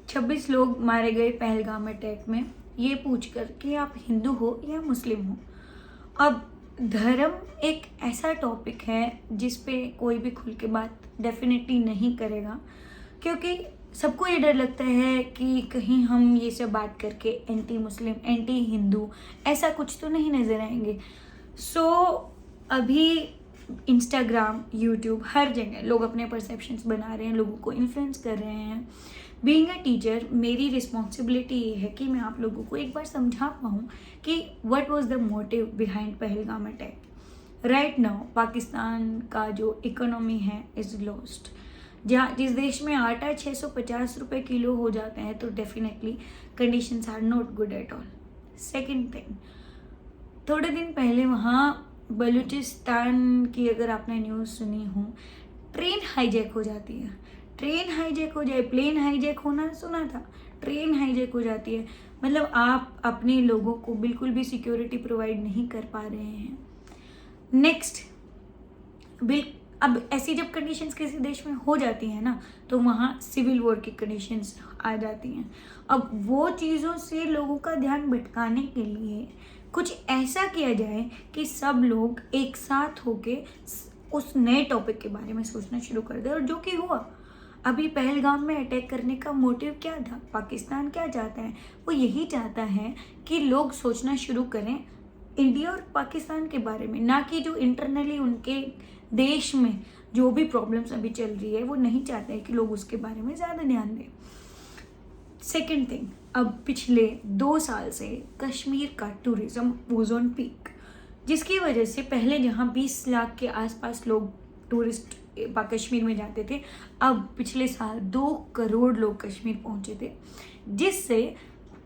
26 लोग मारे गए पहलगाम अटैक में, ये पूछकर कि आप हिंदू हो या मुस्लिम हो। अब धर्म एक ऐसा टॉपिक है जिस पे कोई भी खुल के बात डेफिनेटली नहीं करेगा, क्योंकि सबको ये डर लगता है कि कहीं हम ये सब बात करके एंटी मुस्लिम, एंटी हिंदू ऐसा कुछ तो नहीं नज़र आएंगे। सो अभी इंस्टाग्राम, यूट्यूब, हर जगह लोग अपने परसेप्शंस बना रहे हैं, लोगों को इन्फ्लुएंस कर रहे हैं। बीइंग अ टीचर मेरी रिस्पॉन्सिबिलिटी ये है कि मैं आप लोगों को एक बार समझा पाऊँ कि what was the motive behind Pahalgam attack. Right now Pakistan का जो इकोनॉमी है इज़ लॉस्ट। जहाँ जिस देश में आटा 650 रुपये किलो हो जाते हैं, तो definitely conditions are not good at all. Second thing, थोड़े दिन पहले वहाँ बलूचिस्तान की अगर आपने न्यूज़ सुनी हो, ट्रेन हाईजैक हो जाती है। ट्रेन हाईजैक हो जाए, प्लेन हाईजैक होना सुना था, ट्रेन हाईजैक हो जाती है। मतलब आप अपने लोगों को बिल्कुल भी सिक्योरिटी प्रोवाइड नहीं कर पा रहे हैं। नेक्स्ट, अब ऐसी जब कंडीशंस किसी देश में हो जाती हैं ना, तो वहाँ सिविल वॉर की कंडीशंस आ जाती हैं। अब वो चीज़ों से लोगों का ध्यान भटकाने के लिए कुछ ऐसा किया जाए कि सब लोग एक साथ होके उस नए टॉपिक के बारे में सोचना शुरू कर दें। और जो कि हुआ, अभी पहलगाम में अटैक करने का मोटिव क्या था? पाकिस्तान क्या चाहता है? वो यही चाहता है कि लोग सोचना शुरू करें इंडिया और पाकिस्तान के बारे में, ना कि जो इंटरनली उनके देश में जो भी प्रॉब्लम्स अभी चल रही है, वो नहीं चाहते हैं कि लोग उसके बारे में ज़्यादा ध्यान दें। सेकेंड थिंग, अब पिछले 2 साल से कश्मीर का टूरिज्म वाज ऑन पीक, जिसकी वजह से पहले जहाँ 20 लाख के आसपास लोग टूरिस्ट कश्मीर में जाते थे, अब पिछले साल 2 करोड़ लोग कश्मीर पहुँचे थे, जिससे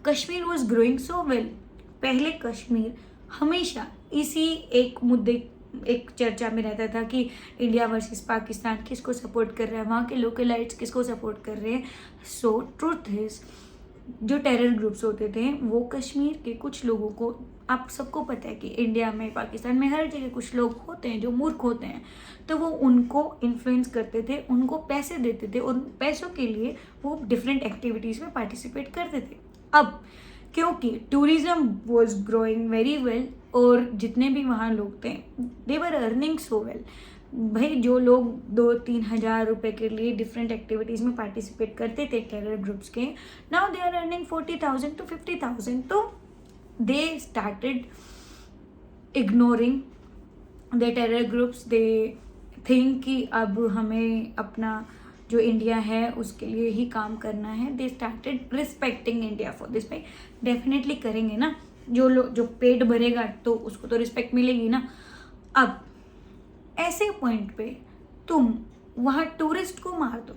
Kashmir was growing so well. पहले कश्मीर हमेशा इसी एक मुद्दे, एक चर्चा में रहता था कि इंडिया वर्सेस पाकिस्तान किसको सपोर्ट कर रहा है, वहाँ के लोकलाइट्स किसको सपोर्ट कर रहे हैं। सो ट्रूथ इज, जो टेरर ग्रुप्स होते थे वो कश्मीर के कुछ लोगों को, आप सबको पता है कि इंडिया में, पाकिस्तान में, हर जगह कुछ लोग होते हैं जो मूर्ख होते हैं, तो वो उनको इन्फ्लुएंस करते थे, उनको पैसे देते थे, और पैसों के लिए वो डिफरेंट एक्टिविटीज़ में पार्टिसिपेट करते थे। अब क्योंकि tourism was growing very well, और जितने भी वहाँ लोग थे दे वर अर्निंग सो वेल। भाई जो लोग 2-3 हज़ार रुपये के लिए डिफरेंट एक्टिविटीज़ में पार्टिसिपेट करते थे टेरर ग्रुप्स के, now they are earning 40,000 to 50,000। तो they started ignoring the terror groups. They think कि अब हमें अपना जो इंडिया है उसके लिए ही काम करना है। They started respecting India for this. पे डेफिनेटली करेंगे ना, जो पेट भरेगा तो उसको तो रिस्पेक्ट मिलेगी ना। अब ऐसे पॉइंट पे तुम वहाँ टूरिस्ट को मार दो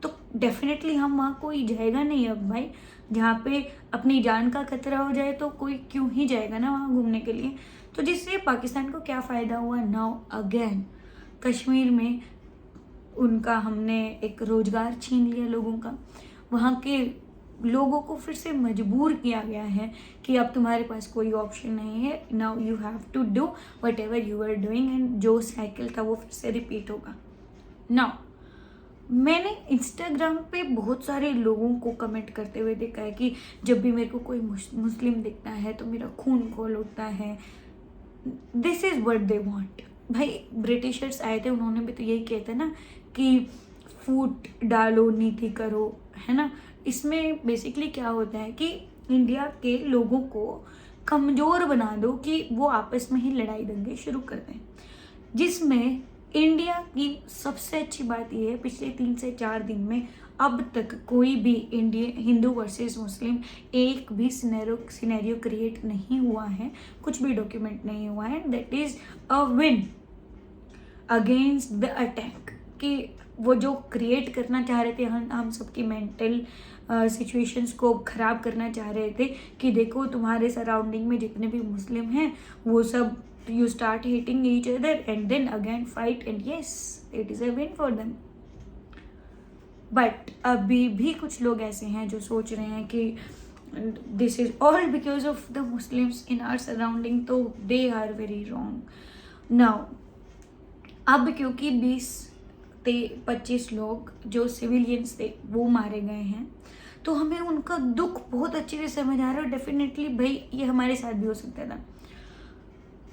तो डेफिनेटली हम वहाँ कोई जाएगा नहीं। अब भाई जहाँ पे अपनी जान का खतरा हो जाए तो कोई क्यों ही जाएगा ना वहाँ घूमने के लिए। तो जिससे पाकिस्तान को क्या फ़ायदा हुआ? नाउ अगेन कश्मीर में उनका हमने एक रोज़गार छीन लिया लोगों का। वहाँ के लोगों को फिर से मजबूर किया गया है कि अब तुम्हारे पास कोई ऑप्शन नहीं है, now you have to do whatever you are doing, and जो साइकिल था वो फिर से रिपीट होगा। नाउ मैंने इंस्टाग्राम पे बहुत सारे लोगों को कमेंट करते हुए देखा है कि जब भी मेरे को कोई मुस्लिम दिखता है तो मेरा खून खौल उठता है। This is what they want. भाई ब्रिटिशर्स आए थे, उन्होंने भी तो यही कहते ना कि फूट डालो नीति करो, है ना। इसमें बेसिकली क्या होता है कि इंडिया के लोगों को कमज़ोर बना दो कि वो आपस में ही लड़ाई दंगे शुरू कर दें, जिसमें इंडिया की सबसे अच्छी बात यह है पिछले 3 से 4 दिन में अब तक कोई भी हिंदू वर्सेस मुस्लिम एक भी सिनेरियो क्रिएट नहीं हुआ है, कुछ भी डॉक्यूमेंट नहीं हुआ है। That is a win against the attack. कि वो जो क्रिएट करना चाह रहे थे, हम सबकी मेंटल सिचुएशंस को ख़राब करना चाह रहे थे कि देखो तुम्हारे सराउंडिंग में जितने भी मुस्लिम हैं वो सब, you start hating each other and then again fight, and yes it is a win for them. But अभी भी कुछ लोग ऐसे हैं जो सोच रहे हैं कि this is all because of the Muslims in our surrounding, तो they are very wrong. Now अब क्योंकि 20 25 लोग जो सिविलियंस थे वो मारे गए हैं, तो हमें उनका दुख बहुत अच्छे से समझ आ रहा है। और डेफिनेटली भाई ये हमारे साथ भी हो सकता था।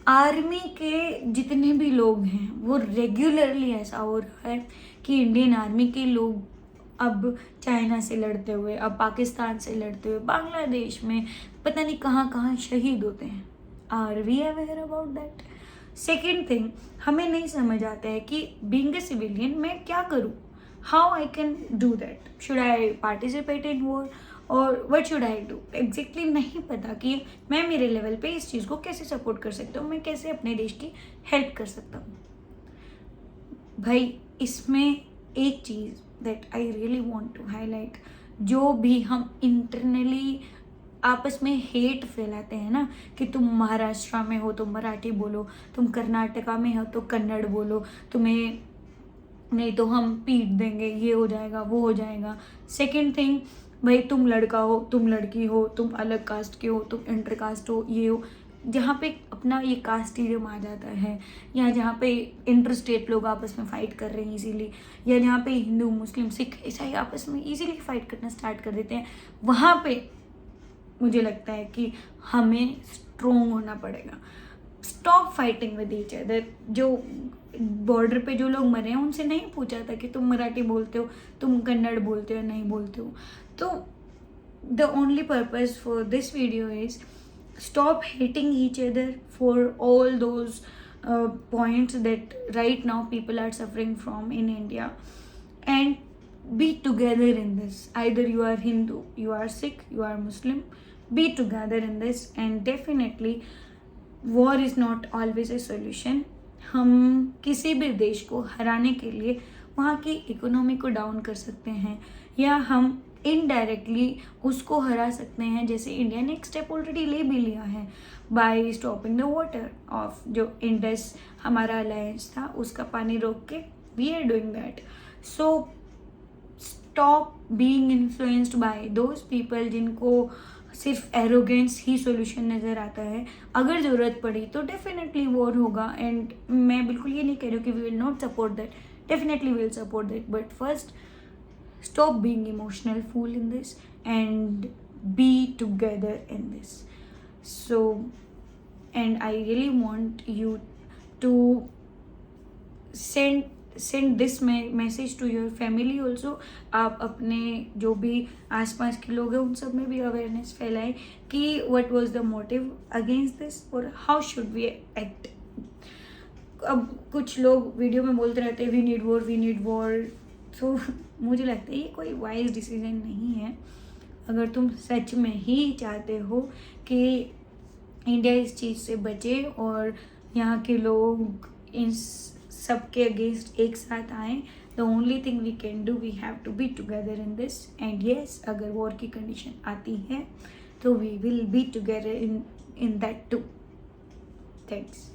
आर्मी के जितने भी लोग हैं वो रेगुलरली ऐसा हो रहा है कि इंडियन आर्मी के लोग अब चाइना से लड़ते हुए, अब पाकिस्तान से लड़ते हुए, बांग्लादेश में पता नहीं कहाँ कहाँ शहीद होते हैं। Are we aware about that? Second thing, हमें नहीं समझ आता है कि बीइंग ए सिविलियन मैं क्या करूँ, how I can do that, should I participate in war और what should I do. Exactly नहीं पता कि मैं मेरे लेवल पे इस चीज़ को कैसे सपोर्ट कर सकता हूँ, मैं कैसे अपने देश की हेल्प कर सकता हूँ। भाई इसमें एक चीज़ that I really want to highlight, जो भी हम इंटरनली आपस में हेट फैलाते हैं ना कि तुम महाराष्ट्र में हो तो मराठी बोलो, तुम कर्नाटका में हो तो कन्नड़ बोलो, तुम्हें नहीं तो हम पीट देंगे, ये हो जाएगा वो हो जाएगा। सेकेंड थिंग, भाई तुम लड़का हो तुम लड़की हो, तुम अलग कास्ट के हो, तुम इंटर कास्ट हो, ये हो, जहाँ पे अपना ये कास्टिज्म आ जाता है, या जहाँ पे इंटर स्टेट लोग आपस में फाइट कर रहे हैं इजीली, या जहाँ पे हिंदू मुस्लिम सिख ईसाई आपस में इजीली फाइट करना स्टार्ट कर देते हैं, वहाँ पे मुझे लगता है कि हमें स्ट्रोंग होना पड़ेगा। Stop fighting with each other. जो बॉर्डर पे जो लोग मरे हैं उनसे नहीं पूछा था कि तुम मराठी बोलते हो, तुम कन्नड़ बोलते हो, नहीं बोलते हो। तो the only purpose for this video is stop hating each other for all those points that right now people are suffering from in India, and be together in this. Either you are Hindu, you are Sikh, you are Muslim, be together in this. And definitely war is not always a solution. हम किसी भी देश को हराने के लिए वहाँ की इकोनॉमी को डाउन कर सकते हैं, या हम इनडायरेक्टली उसको हरा सकते हैं, जैसे इंडिया ने एक स्टेप ऑलरेडी ले भी लिया है by stopping the water of जो इंडस हमारा अलायंस था उसका पानी रोक के, we are doing that. So stop being influenced by those people जिनको सिर्फ एरोगेंस ही सोल्यूशन नज़र आता है। अगर ज़रूरत पड़ी तो डेफिनेटली वॉर होगा, एंड मैं बिल्कुल ये नहीं कह रही हूँ कि we will not support that, definitely we will support that, but first stop being emotional fool in this and be together in this. So, and I really want you to send this message to your family also. आप अपने जो भी आसपास के लोग हैं उन सब में भी अवेयरनेस फैलाएं कि what was the motive against this और how should we act. अब कुछ लोग वीडियो में बोलते रहते हैं we need war. तो मुझे लगता है ये कोई वाइज डिसीजन नहीं है। अगर तुम सच में ही चाहते हो कि इंडिया इस चीज़ से बचे और यहाँ के लोग इन सब के अगेंस्ट एक साथ आए, the only thing we can do, we have to be together in this. And yes, अगर वॉर की कंडीशन आती है तो we will be together in that too. Thanks.